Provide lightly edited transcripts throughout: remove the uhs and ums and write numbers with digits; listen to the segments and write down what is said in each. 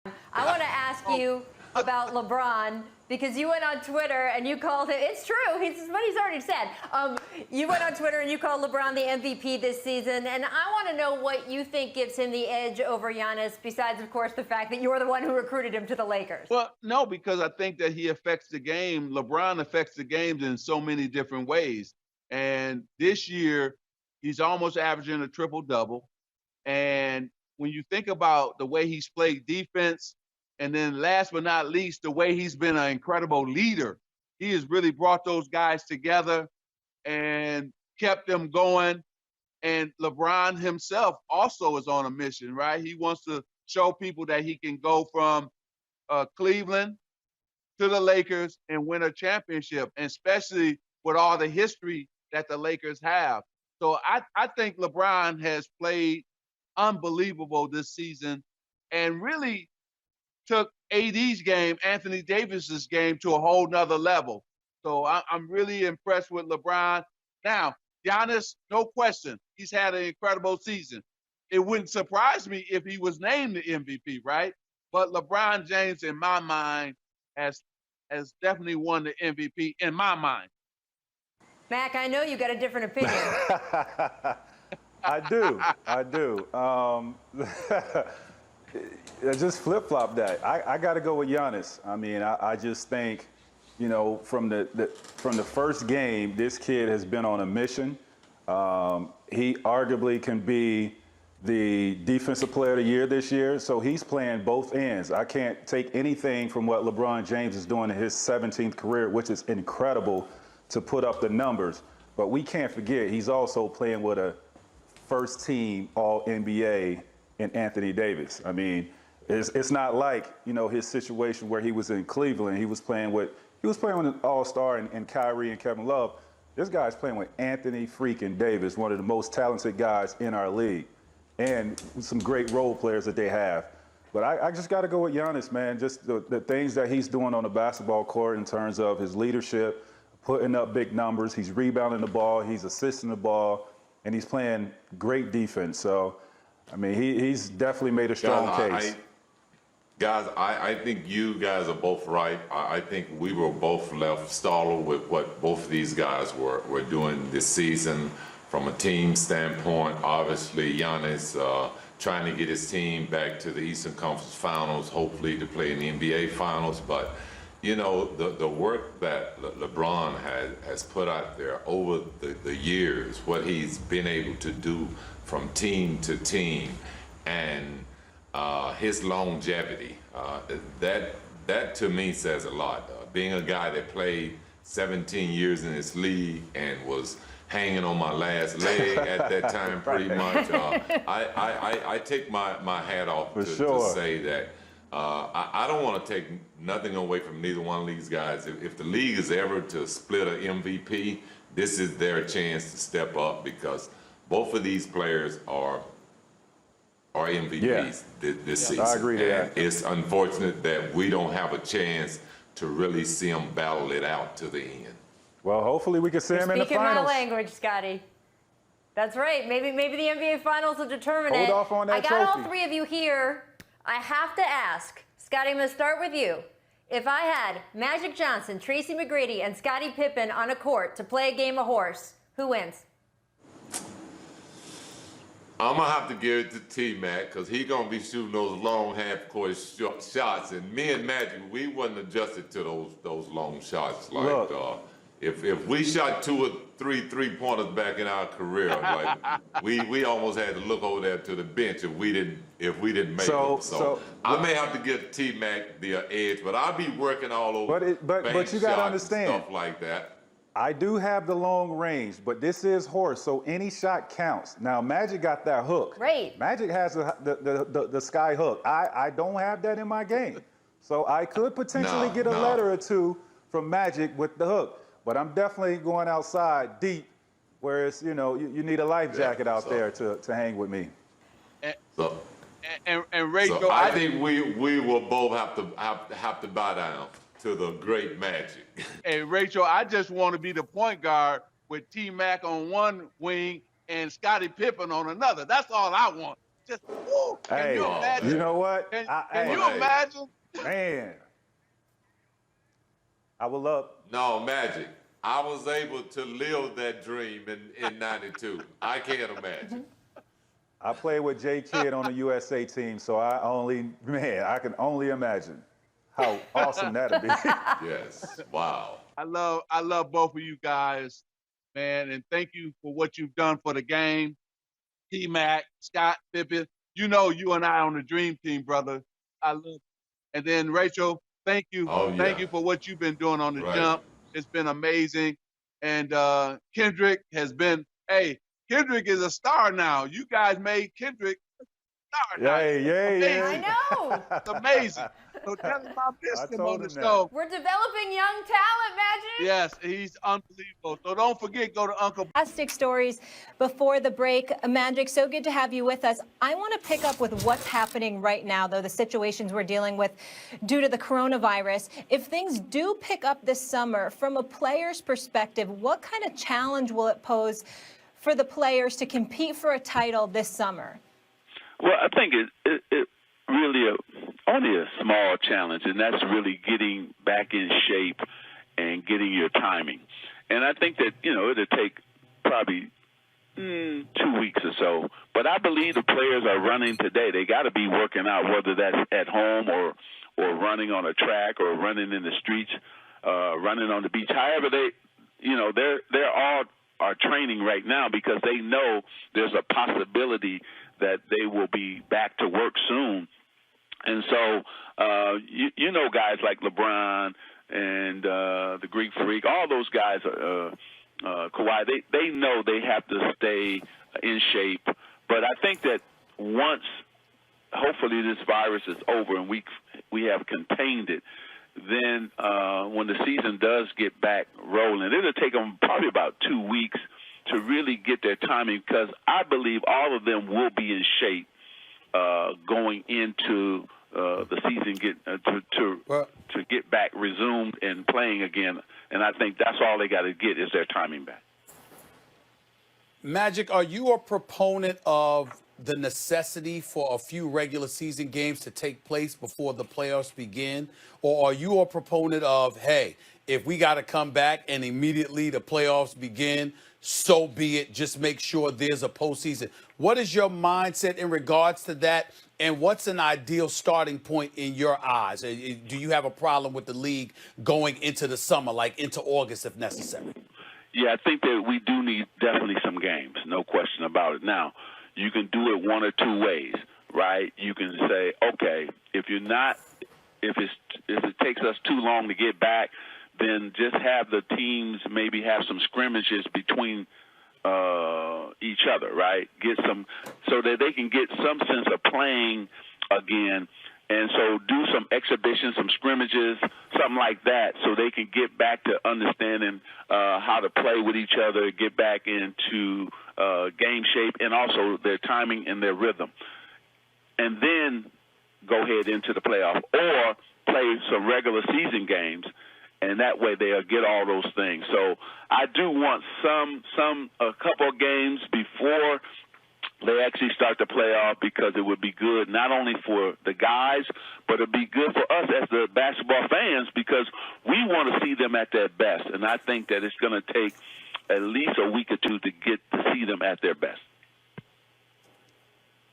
I want to ask you about LeBron because you went on Twitter and you called him. It's true. It's what he's already said. You went on Twitter and you called LeBron the MVP this season, and I want to know what you think gives him the edge over Giannis. Besides, of course, the fact that you're the one who recruited him to the Lakers. Well, no, because I think that he affects the game. LeBron affects the games in so many different ways. And this year, he's almost averaging a triple-double. And when you think about the way he's played defense, and then last but not least, the way he's been an incredible leader, he has really brought those guys together and kept them going. And LeBron himself also is on a mission, right? He wants to show people that he can go from Cleveland to the Lakers and win a championship, and especially with all the history that the Lakers have. So I think LeBron has played unbelievable this season and really took AD's game, Anthony Davis's game, to a whole nother level. So I'm really impressed with LeBron. Now, Giannis, no question, he's had an incredible season. It wouldn't surprise me if he was named the MVP, right? But LeBron James, in my mind, has definitely won the MVP in my mind. Mac, I know you got a different opinion. I do. Just flip-flop that. I got to go with Giannis. I mean, I just think, you know, from the first game, this kid has been on a mission. He arguably can be the Defensive Player of the Year this year, so he's playing both ends. I can't take anything from what LeBron James is doing in his 17th career, which is incredible to put up the numbers. But we can't forget he's also playing with a first-team All-NBA in Anthony Davis. I mean, it's not like, you know, his situation where he was in Cleveland. He was playing with an All-Star and Kyrie and Kevin Love. This guy's playing with Anthony freaking Davis, one of the most talented guys in our league, and some great role players that they have. But I just got to go with Giannis, man. Just the things that he's doing on the basketball court in terms of his leadership, putting up big numbers. He's rebounding the ball, he's assisting the ball, and he's playing great defense. So, I mean, he's definitely made a strong case. I think you guys are both right. I think we were both left stalled with what both of these guys were doing this season from a team standpoint. Obviously, Giannis trying to get his team back to the Eastern Conference Finals, hopefully to play in the NBA Finals. But, you know, the work that LeBron has put out there over the years, what he's been able to do from team to team, and his longevity, that to me says a lot. Being a guy that played 17 years in this league and was hanging on my last leg at that time, pretty much. I take my hat off to say that I don't want to take nothing away from neither one of these guys. If the league is ever to split an MVP, this is their chance to step up, because both of these players are MVPs this season. I agree to that. It's unfortunate that we don't have a chance to really see them battle it out to the end. Well, hopefully we can see him in the finals. Speaking my language, Scotty. That's right. Maybe the NBA Finals will determine it. Hold off on that I got trophy. all three of you here. I have to ask, Scotty, I'm going to start with you. If I had Magic Johnson, Tracy McGrady, and Scottie Pippen on a court to play a game of horse, who wins? I'm going to have to give it to T-Mac, because he's going to be shooting those long half-court shots. And me and Magic, we wasn't adjusted to those long shots. Like, if we shot 2 or 3 three-pointers back in our career, like we almost had to look over there to the bench if we didn't make them. So I may have to give T-Mac the edge, but I'll be working all over. But you got to understand, stuff like that. I do have the long range, but this is horse, so any shot counts. Now, Magic got that hook. Right. Magic has the sky hook. I don't have that in my game. So I could potentially get a letter or two from Magic with the hook. But I'm definitely going outside deep, where it's, you know, you need a life jacket out there to hang with me. And Rachel, so I think we will both have to bow down to the great Magic. Hey, Rachel, I just want to be the point guard with T-Mac on one wing and Scottie Pippen on another. That's all I want. just, woo, can Hey, you imagine? you know what? Can you imagine? Man, I would love. No, Magic. I was able to live that dream in '92. I can't imagine. I played with J Kidd on the USA team, so I can only imagine how awesome that'd be. Yes. Wow. I love both of you guys, man, and thank you for what you've done for the game. TMac, Scott, Pippen, you know you and I on the dream team, brother. I love you. And then Rachel, thank you. Oh, yeah. Thank you for what you've been doing on the Right. jump. It's been amazing. And Kendrick has been, hey, Kendrick is a star now. You guys made Kendrick a star now. Yay. I know. It's amazing. So tell him I missed him on the him show. We're developing young talent, Magic. Yes, he's unbelievable. So don't forget, go to Uncle. Fantastic stories before the break. Magic, so good to have you with us. I want to pick up with what's happening right now, though, the situations we're dealing with due to the coronavirus. If things do pick up this summer, from a player's perspective, what kind of challenge will it pose for the players to compete for a title this summer? Well, I think it really only a small challenge, and that's really getting back in shape and getting your timing. And I think that, it'll take probably 2 weeks or so. But I believe the players are running today. They got to be working out, whether that's at home or running on a track or running in the streets, running on the beach. However, they're all are training right now because they know there's a possibility that they will be back to work soon. And so, guys like LeBron and the Greek Freak, all those guys, Kawhi, they know they have to stay in shape. But I think that once, hopefully, this virus is over and we have contained it, then when the season does get back rolling, it'll take them probably about 2 weeks to really get their timing, because I believe all of them will be in shape going into the season to get back resumed and playing again. And I think that's all they got to get is their timing back. Magic, are you a proponent of the necessity for a few regular season games to take place before the playoffs begin? Or are you a proponent of, hey, if we got to come back and immediately the playoffs begin, so be it, just make sure there's a postseason? What is your mindset in regards to that, and what's an ideal starting point in your eyes? Do you have a problem with the league going into the summer, like into August if necessary? Yeah, I think that we do need definitely some games, no question about it. Now, you can do it one or two ways, right? You can say, okay, if it takes us too long to get back, then just have the teams maybe have some scrimmages between each other, right? Get some, so that they can get some sense of playing again. And so do some exhibitions, some scrimmages, something like that, so they can get back to understanding how to play with each other, get back into game shape, and also their timing and their rhythm. And then go ahead into the playoff, or play some regular season games, and that way they'll get all those things. So I do want a couple of games before they actually start the playoff, because it would be good not only for the guys, but it'd be good for us as the basketball fans, because we want to see them at their best. And I think that it's going to take at least a week or two to get to see them at their best.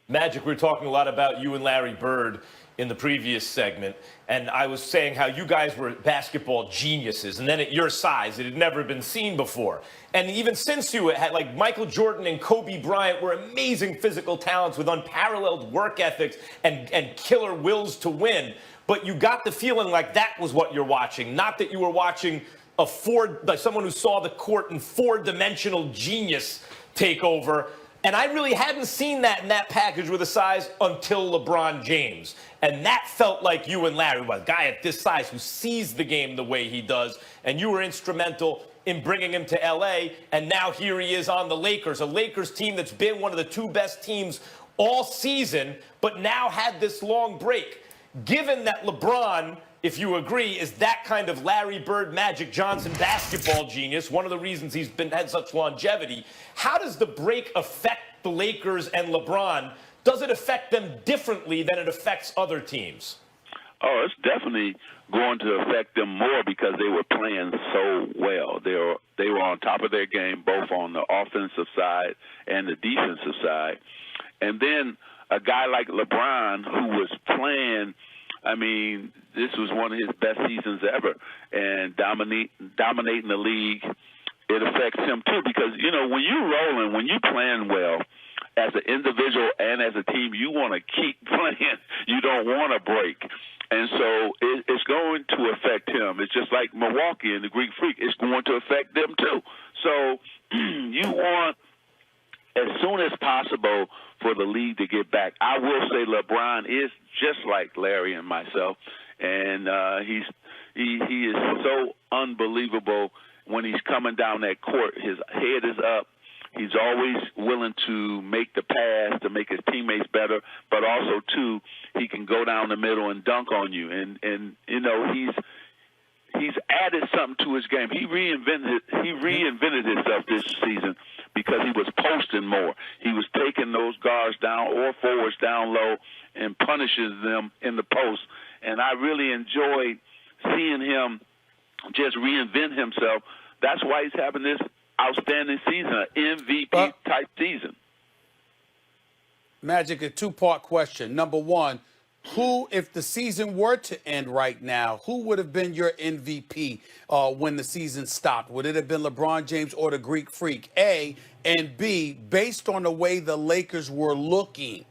Magic, we were talking a lot about you and Larry Bird in the previous segment, and I was saying how you guys were basketball geniuses, and then at your size, it had never been seen before. And even since you had, like, Michael Jordan and Kobe Bryant were amazing physical talents with unparalleled work ethics and killer wills to win, but you got the feeling like that was what you're watching, not that you were watching like someone who saw the court in four-dimensional genius take over. And I really hadn't seen that in that package with a size until LeBron James. And that felt like you and Larry, a guy at this size who sees the game the way he does. And you were instrumental in bringing him to L.A. And now here he is on the Lakers, a Lakers team that's been one of the two best teams all season, but now had this long break. Given that LeBron, if you agree, is that kind of Larry Bird, Magic Johnson basketball genius, one of the reasons he's had such longevity, how does the break affect the Lakers and LeBron does it affect them differently than it affects other teams? Oh, it's definitely going to affect them more because they were playing so well. They were on top of their game, both on the offensive side and the defensive side. And then a guy like LeBron, who was playing, I mean, this was one of his best seasons ever, and dominating the league, it affects him too because, you know, when you're rolling, when you're playing well, as an individual and as a team, you want to keep playing. You don't want to break. And so it's going to affect him. It's just like Milwaukee and the Greek Freak. It's going to affect them too. So you want, as soon as possible, for the league to get back. I will say LeBron is just like Larry and myself, and he is so unbelievable when he's coming down that court. His head is up. He's always willing to make the pass to make his teammates better, but also too, he can go down the middle and dunk on you. And you know, he's added something to his game. He reinvented himself this season because he was posting more. He was taking those guards down or forwards down low and punishes them in the post. And I really enjoyed seeing him just reinvent himself. That's why he's having this outstanding season, an MVP-type season. Magic, a two-part question. Number one, who, if the season were to end right now, who would have been your MVP when the season stopped? Would it have been LeBron James or the Greek Freak? A, and B, based on the way the Lakers were looking,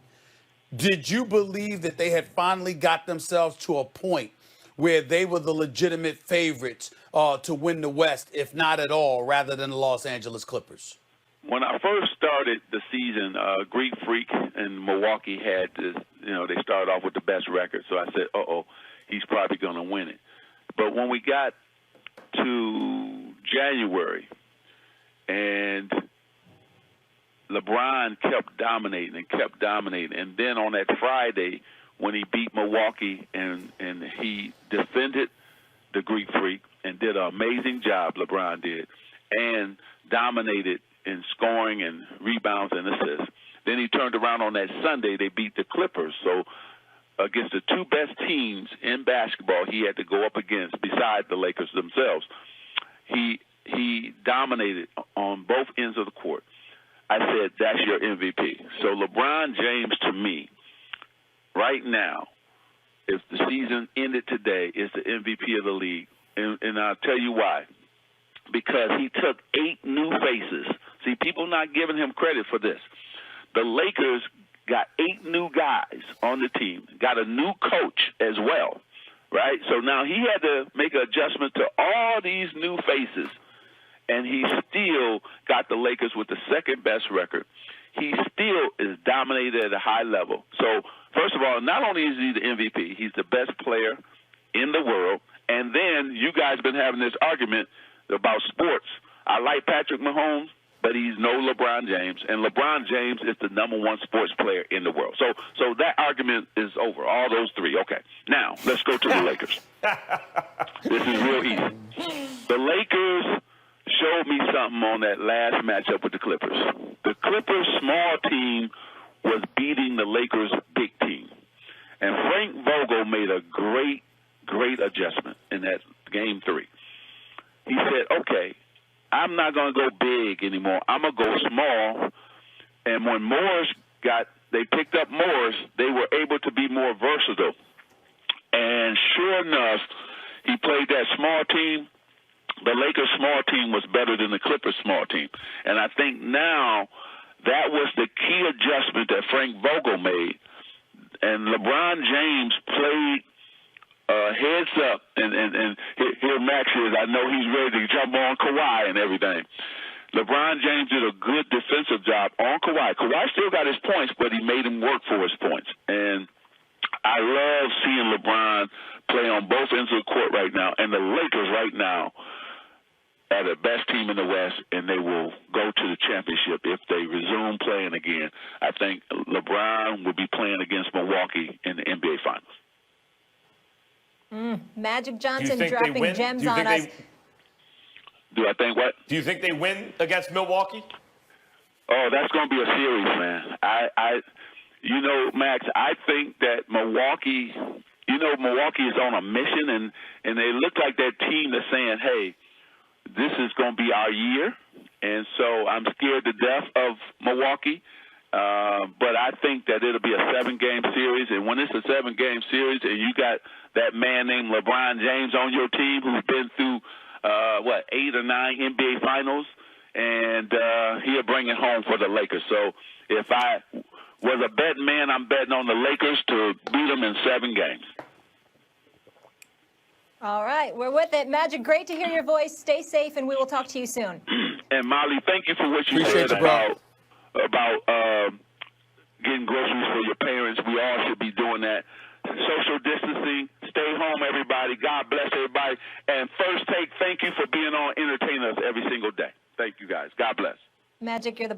did you believe that they had finally got themselves to a point where they were the legitimate favorites to win the West, if not at all, rather than the Los Angeles Clippers? When I first started the season, Greek Freak and Milwaukee had this, you know, they started off with the best record. So I said, he's probably going to win it. But when we got to January and LeBron kept dominating, and then on that Friday when he beat Milwaukee and he defended the Greek Freak and did an amazing job, LeBron did, and dominated in scoring and rebounds and assists. Then he turned around on that Sunday. They beat the Clippers. So against the two best teams in basketball he had to go up against, besides the Lakers themselves, he dominated on both ends of the court. I said, that's your MVP. So LeBron James, to me, right now, if the season ended today, is the MVP of the league. And I'll tell you why. Because he took 8 new faces. See, people not giving him credit for this. The Lakers got 8 new guys on the team, got a new coach as well, right? So now he had to make an adjustment to all these new faces, and he still got the Lakers with the second best record. He still is dominated at a high level. So, first of all, not only is he the MVP, he's the best player in the world, and then you guys been having this argument about sports. I like Patrick Mahomes, but he's no LeBron James, and LeBron James is the #1 sports player in the world. So that argument is over, all those 3. Okay, now let's go to the Lakers. This is real easy. The Lakers showed me something on that last matchup with the Clippers. The Clippers' small team was beating the Lakers' big team, and Frank Vogel made a great adjustment in that game 3. He said, okay, I'm not going to go big anymore. I'm going to go small. And when they picked up Morris, they were able to be more versatile. And sure enough, he played that small team. The Lakers' small team was better than the Clippers' small team. And I think now that was the key adjustment that Frank Vogel made. And LeBron James played heads up, and here Max is. I know he's ready to jump on Kawhi and everything. LeBron James did a good defensive job on Kawhi. Kawhi still got his points, but he made him work for his points. And I love seeing LeBron play on both ends of the court right now. And the Lakers right now are the best team in the West, and they will go to the championship if they resume playing again. I think LeBron will be playing against Milwaukee in the NBA Finals. Magic Johnson dropping gems on us. Do I think what? Do you think they win against Milwaukee? Oh, that's going to be a series, man. You know, Max, I think that Milwaukee is on a mission, and they look like that team that's saying, hey, this is going to be our year. And so I'm scared to death of Milwaukee. But I think that it'll be a 7-game series. And when it's a 7-game series and you got that man named LeBron James on your team who's been through, 8 or 9 NBA finals, and he'll bring it home for the Lakers. So if I was a betting man, I'm betting on the Lakers to beat them in 7 games. All right, we're with it. Magic, great to hear your voice. Stay safe, and we will talk to you soon. And Molly, thank you for what you Appreciate said you, bro. about getting groceries for your parents. We all should be doing that. Social distancing. Stay home, everybody. God bless everybody. And First Take, thank you for being on, entertaining us every single day. Thank you, guys. God bless. Magic, you're the